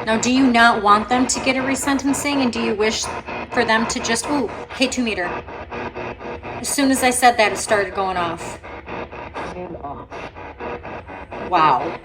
Now, do you not want them to get a resentencing, and do you wish for them to just, ooh, hey, 2 meter. As soon as I said that, it started going off. Wow.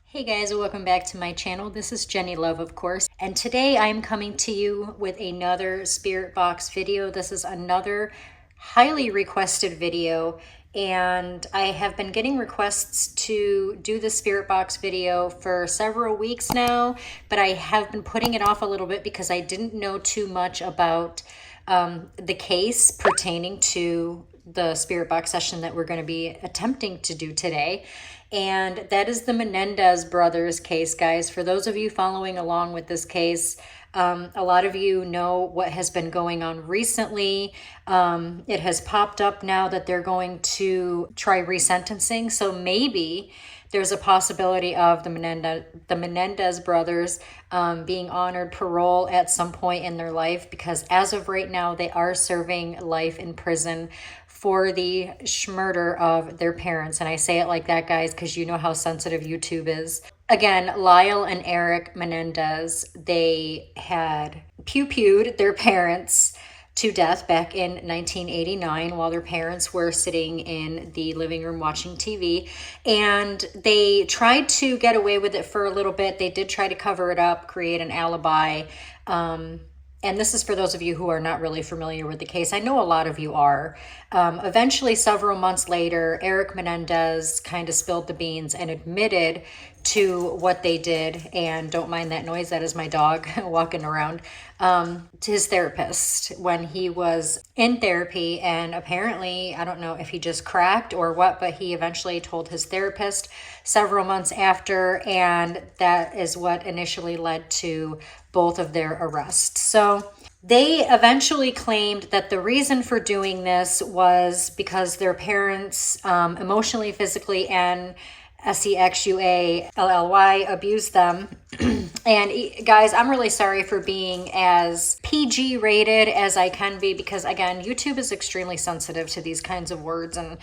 Hey guys, welcome back to my channel. This is Jenny Love, of course, and today I'm coming to you with another spirit box video. This is another highly requested video, and I have been getting requests to do the spirit box video for several weeks now, but I have been putting it off a little bit because I didn't know too much about the case pertaining to the spirit box session that we're going to be attempting to do today. And that is the Menendez brothers case, guys. For those of you following along with this case, a lot of you know what has been going on recently. It has popped up now that they're going to try resentencing. So maybe there's a possibility of the Menendez brothers being honored parole at some point in their life, because as of right now, they are serving life in prison for the murder of their parents. And I say it like that, guys, because you know how sensitive YouTube is. Again, Lyle and Eric Menendez, they had pew-pewed their parents to death back in 1989 while their parents were sitting in the living room watching TV. And they tried to get away with it for a little bit. They did try to cover it up, create an alibi. And this is for those of you who are not really familiar with the case. I know a lot of you are. Eventually, several months later, Eric Menendez kind of spilled the beans and admitted to what they did. And don't mind that noise, that is my dog walking around. To his therapist when he was in therapy. And apparently, I don't know if he just cracked or what, but he eventually told his therapist several months after. And that is what initially led to both of their arrests. So they eventually claimed that the reason for doing this was because their parents emotionally, physically, and sexually abused them. And guys, I'm really sorry for being as PG rated as I can be, because again, YouTube is extremely sensitive to these kinds of words, and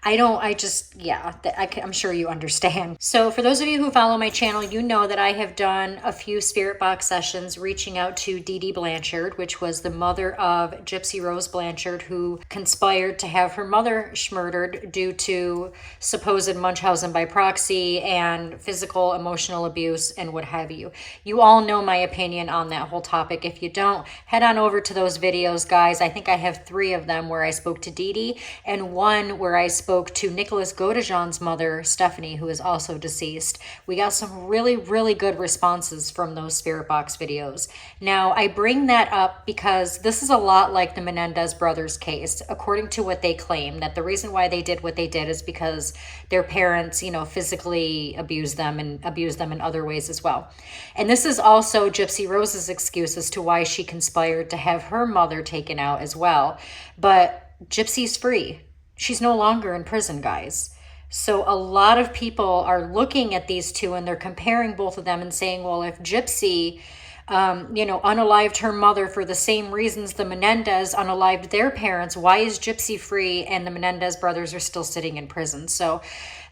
I'm sure you understand. So for those of you who follow my channel, you know that I have done a few spirit box sessions reaching out to Dee Dee Blanchard, which was the mother of Gypsy Rose Blanchard, who conspired to have her mother murdered due to supposed Munchausen by proxy and physical, emotional abuse and what have you. You all know my opinion on that whole topic. If you don't, head on over to those videos, guys. I think I have 3 of them where I spoke to Dee Dee, and 1 where I spoke to Nicholas Godejohn's mother, Stephanie, who is also deceased. We got some really, really good responses from those spirit box videos. Now, I bring that up because this is a lot like the Menendez brothers case, according to what they claim, that the reason why they did what they did is because their parents, physically abused them and abused them in other ways as well. And this is also Gypsy Rose's excuse as to why she conspired to have her mother taken out as well. But Gypsy's free. She's no longer in prison, guys. So a lot of people are looking at these two and they're comparing both of them and saying, well, if Gypsy, unalived her mother for the same reasons the Menendez unalived their parents, why is Gypsy free and the Menendez brothers are still sitting in prison? So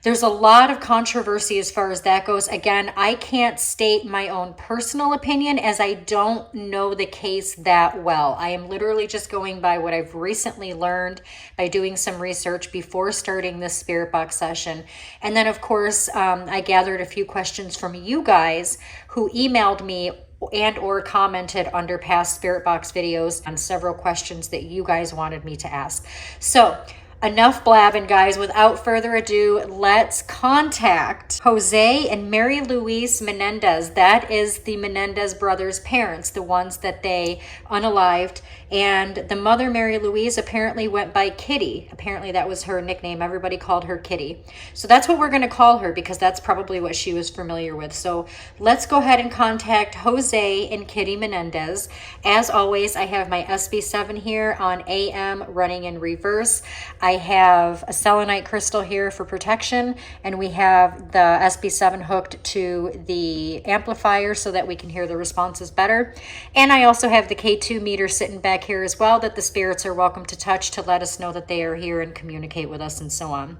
there's a lot of controversy as far as that goes. Again, I can't state my own personal opinion as I don't know the case that well. I am literally just going by what I've recently learned by doing some research before starting this spirit box session. And then, of course, I gathered a few questions from you guys who emailed me and or commented under past spirit box videos on several questions that you guys wanted me to ask. So Enough blabbing, guys. Without further ado, let's contact Jose and Mary Louise Menendez. That is the Menendez brothers' parents, the ones that they unalived. And the mother, Mary Louise, apparently went by Kitty. Apparently that was her nickname. Everybody called her Kitty. So that's what we're going to call her because that's probably what she was familiar with. So let's go ahead and contact Jose and Kitty Menendez. As always, I have my SB7 here on AM running in reverse. I have a selenite crystal here for protection, and we have the SB7 hooked to the amplifier so that we can hear the responses better. And I also have the K2 meter sitting back here as well that the spirits are welcome to touch to let us know that they are here and communicate with us and so on.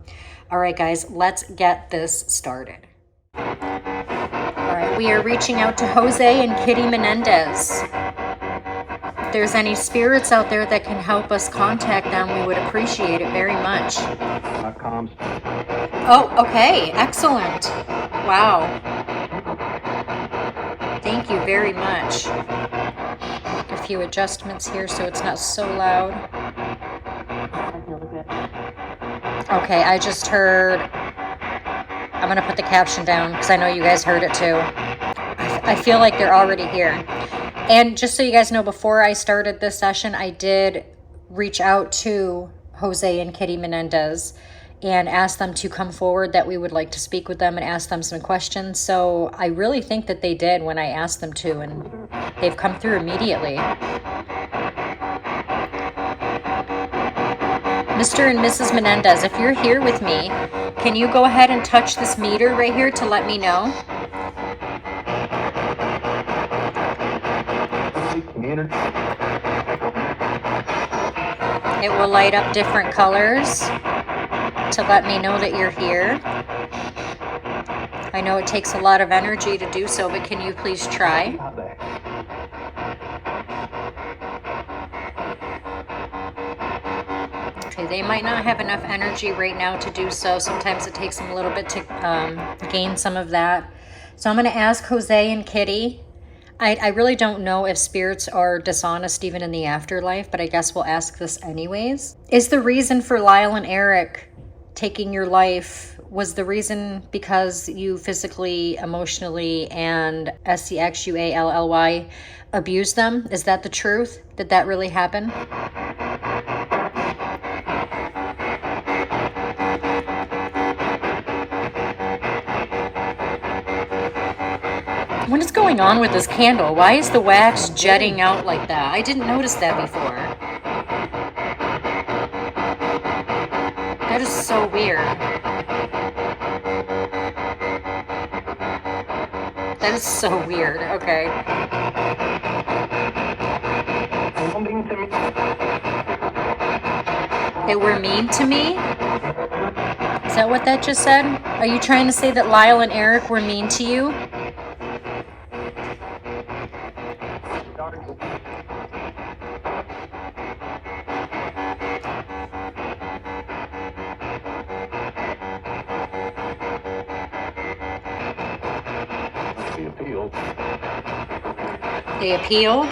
All right, guys, let's get this started. All right, we are reaching out to Jose and Kitty Menendez. If there's any spirits out there that can help us contact them, we would appreciate it very much. Oh, okay. Excellent. Wow. Thank you very much. A few adjustments here so it's not so loud. Okay, I just heard... I'm going to put the caption down because I know you guys heard it too. I feel like they're already here. And just so you guys know, before I started this session, I did reach out to Jose and Kitty Menendez and ask them to come forward, that we would like to speak with them and ask them some questions. So I really think that they did when I asked them to, and they've come through immediately. Mr. and Mrs. Menendez, if you're here with me, can you go ahead and touch this meter right here to let me know? It will light up different colors to let me know that you're here. I know it takes a lot of energy to do so, but can you please try? Okay, they might not have enough energy right now to do so. Sometimes it takes them a little bit to gain some of that. So I'm going to ask Jose and Kitty. I really don't know if spirits are dishonest even in the afterlife, but I guess we'll ask this anyways. Is the reason for Lyle and Eric taking your life, was the reason because you physically, emotionally, and sexually abused them? Is that the truth? Did that really happen? What is going on with this candle? Why is the wax jetting out like that? I didn't notice that before. That is so weird. That is so weird. Okay. They were mean to me? Is that what that just said? Are you trying to say that Lyle and Eric were mean to you? They appealed?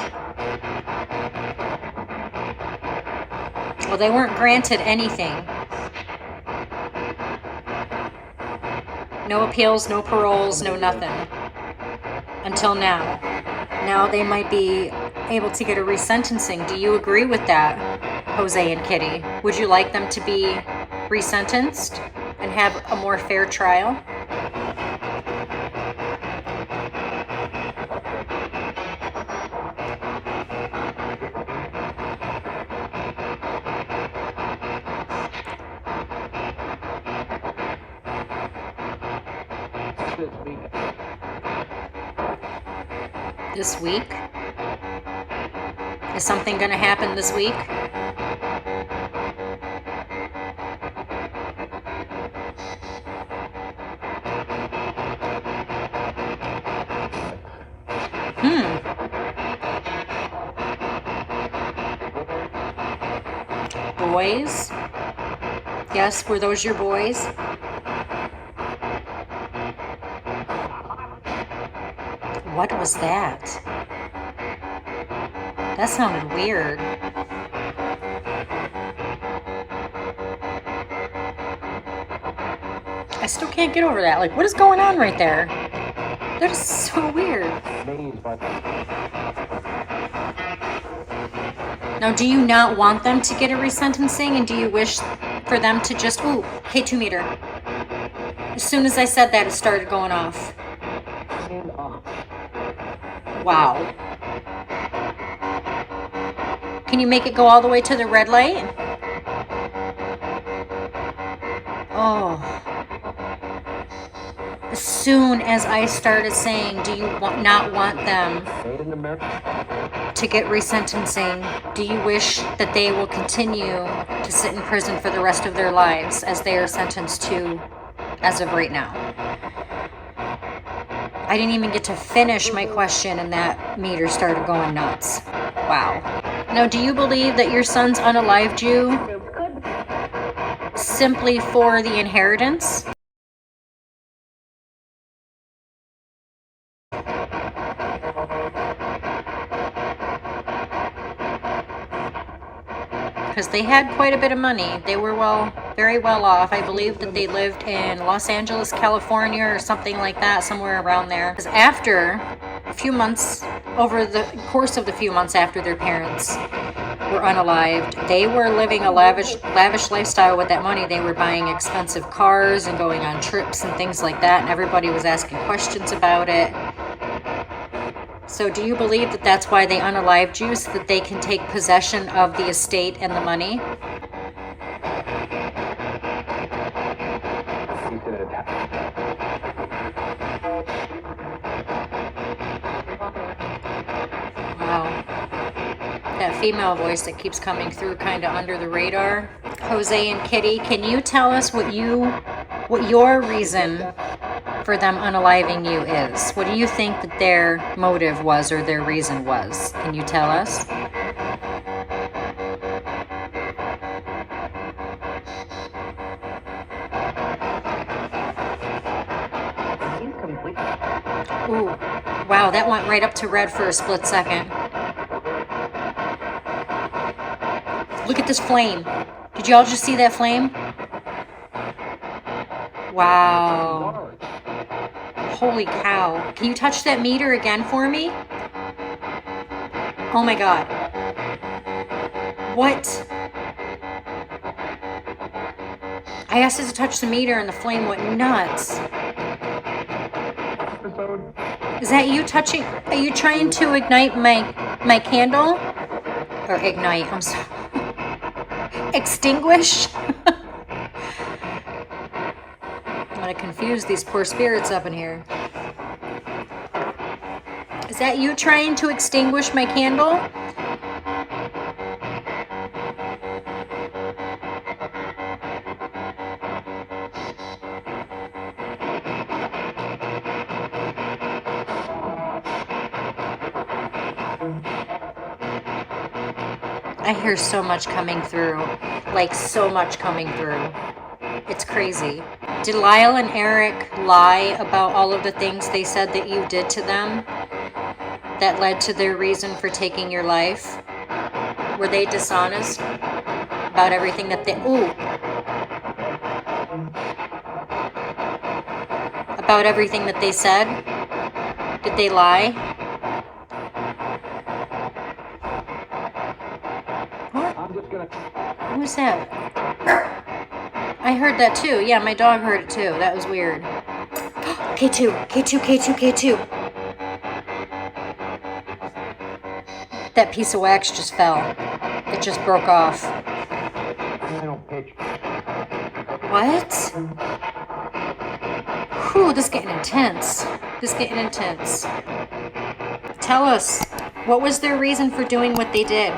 Well, they weren't granted anything. No appeals, no paroles, no nothing. Until now. Now they might be able to get a resentencing. Do you agree with that, Jose and Kitty? Would you like them to be resentenced and have a more fair trial? This week? Is something going to happen this week? Boys? Yes, were those your boys? What was that? That sounded weird. still can't get over that. Like, what is going on right there? That is so weird. Now, do you not want them to get a resentencing, and do you wish for them to just... Ooh, K2 meter. As soon as I said that, it started going off. Wow. Can you make it go all the way to the red light? Oh. As soon as I started saying, do you not want them to get resentencing, do you wish that they will continue to sit in prison for the rest of their lives as they are sentenced to as of right now? I didn't even get to finish my question and that meter started going nuts. Wow. Now, do you believe that your son's unalived you simply for the inheritance? Because they had quite a bit of money. They were very well off. I believe that they lived in Los Angeles, California, or something like that, somewhere around there. Because after a few months, over the course of the few months after their parents were unalived, they were living a lavish lifestyle with that money. They were buying expensive cars and going on trips and things like that, and everybody was asking questions about it. So do you believe that that's why they unalived you, so that they can take possession of the estate and the money? Wow. That female voice that keeps coming through kind of under the radar. Jose and Kitty, can you tell us what your reason for them unaliving you is? What do you think that their motive was, or their reason was? Can you tell us? Ooh, wow, that went right up to red for a split second. Look at this flame. Did y'all just see that flame? Wow. Holy cow. Can you touch that meter again for me? Oh my God. What? I asked it to touch the meter and the flame went nuts. Is that you touching? Are you trying to ignite my candle? Or ignite, I'm sorry. Extinguish? I'm gonna confuse these poor spirits up in here. Is that you trying to extinguish my candle? I hear so much coming through. Like, so much coming through. It's crazy. Did Lyle and Eric lie about all of the things they said that you did to them that led to their reason for taking your life? Were they dishonest about everything that they... Ooh. About everything that they said? Did they lie? What? What was that? I heard that too. Yeah, my dog heard it too. That was weird. K2, K2, K2, K2. That piece of wax just fell. It just broke off. What? Whew, this is getting intense. This is getting intense. Tell us, what was their reason for doing what they did?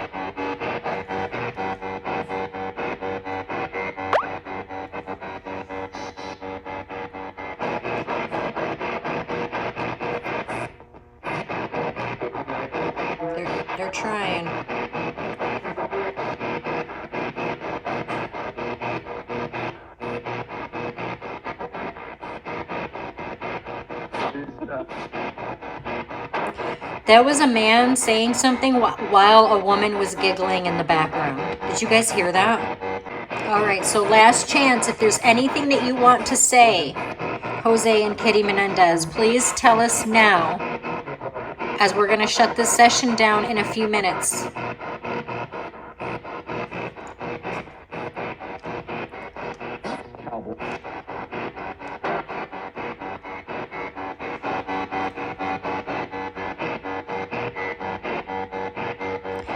They're trying. That was a man saying something while a woman was giggling in the background. Did you guys hear that? All right, so last chance. If there's anything that you want to say, Jose and Kitty Menendez, please tell us now, as we're going to shut this session down in a few minutes.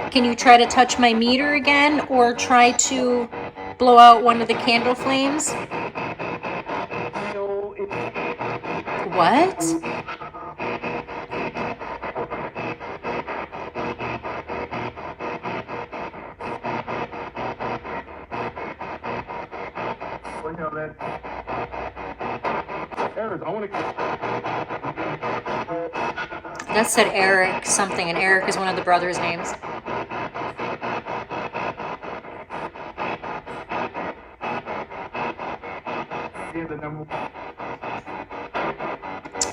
Can you try to touch my meter again, or try to blow out one of the candle flames? What? That said Eric something, and Eric is one of the brothers' names.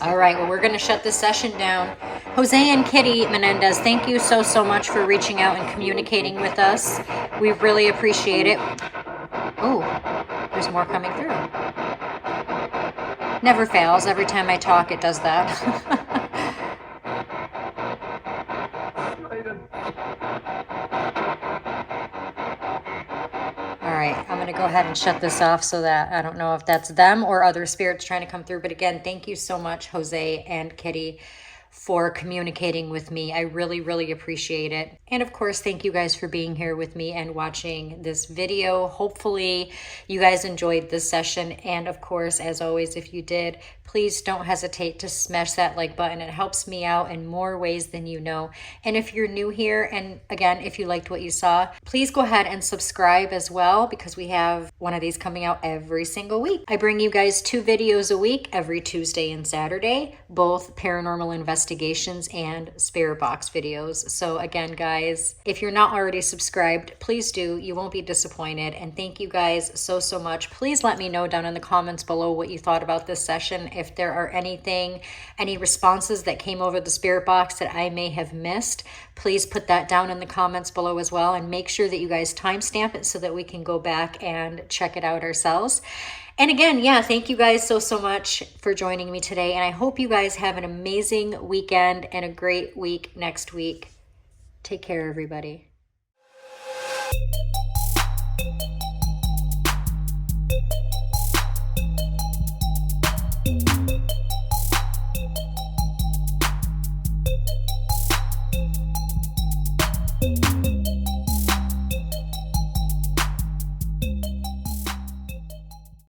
All right, well, we're going to shut this session down. Jose and Kitty Menendez, thank you so much for reaching out and communicating with us. We really appreciate it. Oh, there's more coming through. Never fails. Every time I talk, it does that. All right, I'm going to go ahead and shut this off so that I don't know if that's them or other spirits trying to come through. But again, thank you so much, Jose and Kitty, for communicating with me. I really, really appreciate it. And of course, thank you guys for being here with me and watching this video. Hopefully you guys enjoyed this session. And of course, as always, if you did, please don't hesitate to smash that like button. It helps me out in more ways than you know. And if you're new here, and again, if you liked what you saw, please go ahead and subscribe as well, because we have one of these coming out every single week. I bring you guys 2 videos a week, every Tuesday and Saturday, both paranormal investigations and spirit box videos. So again, guys, if you're not already subscribed, please do. You won't be disappointed. And thank you guys so much. Please let me know down in the comments below what you thought about this session. If there are any responses that came over the spirit box that I may have missed, please put that down in the comments below as well, and make sure that you guys timestamp it so that we can go back and check it out ourselves. And again, yeah, thank you guys so much for joining me today, and I hope you guys have an amazing weekend and a great week next week. Take care, everybody.